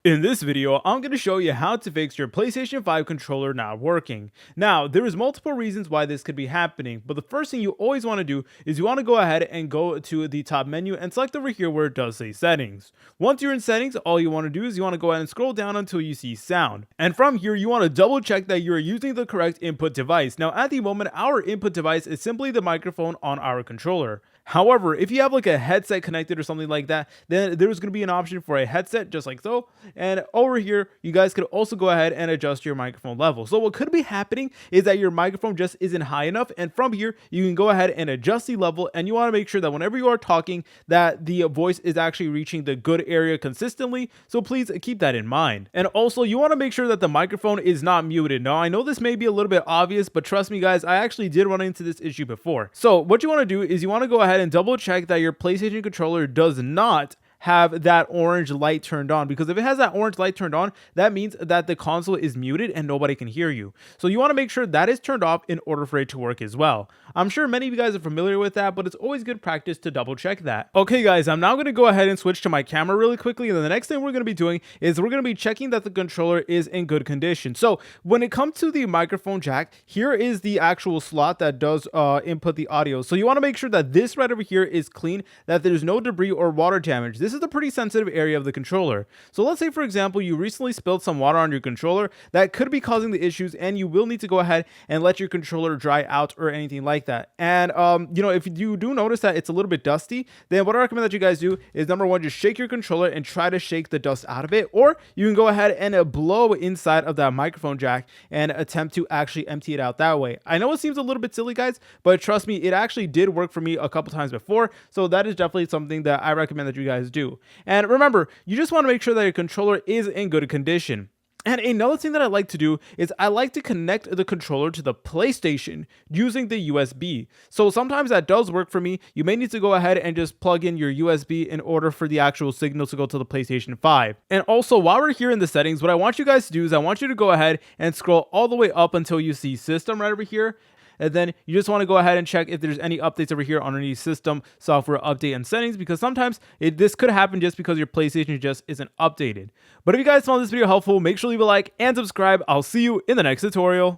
In this video, I'm going to show you how to fix your PlayStation 5 controller not working. Now, there is multiple reasons why this could be happening, but the first thing you always want to do is you want to go ahead and go to the top menu and select over here where it does say settings. Once you're in settings, all you want to do is you want to go ahead and scroll down until you see sound. And from here, you want to double check that you're using the correct input device. Now, at the moment, our input device is simply the microphone on our controller. However, if you have like a headset connected or something like that, then there's going to be an option for a headset just like so. And over here, you guys could also go ahead and adjust your microphone level. So what could be happening is that your microphone just isn't high enough. And from here, you can go ahead and adjust the level. And you want to make sure that whenever you are talking, that the voice is actually reaching the good area consistently. So please keep that in mind. And also, you want to make sure that the microphone is not muted. Now, I know this may be a little bit obvious, but trust me, guys, I actually did run into this issue before. So what you want to do is you want to go ahead and double check that your PlayStation controller does not have that orange light turned on, because if it has that orange light turned on, that means that the console is muted and nobody can hear you. So you want to make sure that is turned off in order for it to work as well. I'm sure many of you guys are familiar with that, but it's always good practice to double check that. Okay guys, I'm now going to go ahead and switch to my camera really quickly, and then the next thing we're going to be doing is we're going to be checking that the controller is in good condition. So when it comes to the microphone jack, here is the actual slot that does input the audio. So you want to make sure that this right over here is clean, that there's no debris or water damage. This is a pretty sensitive area of the controller. So let's say, for example, you recently spilled some water on your controller. That could be causing the issues, and you will need to go ahead and let your controller dry out or anything like that. And if you do notice that it's a little bit dusty, then what I recommend that you guys do is, number one, just shake your controller and try to shake the dust out of it, or you can go ahead and blow inside of that microphone jack and attempt to actually empty it out that way. I know it seems a little bit silly, guys, but trust me, it actually did work for me a couple times before. So that is definitely something that I recommend that you guys do. And remember, you just want to make sure that your controller is in good condition. And another thing that I like to do is I like to connect the controller to the PlayStation using the USB. So sometimes that does work for me. You may need to go ahead and just plug in your USB in order for the actual signal to go to the PlayStation 5. And also, while we're here in the settings, what I want you guys to do is I want you to go ahead and scroll all the way up until you see System right over here. And then you just want to go ahead and check if there's any updates over here underneath System, Software Update, and Settings, because sometimes this could happen just because your PlayStation just isn't updated. But if you guys found this video helpful, make sure to leave a like and subscribe. I'll see you in the next tutorial.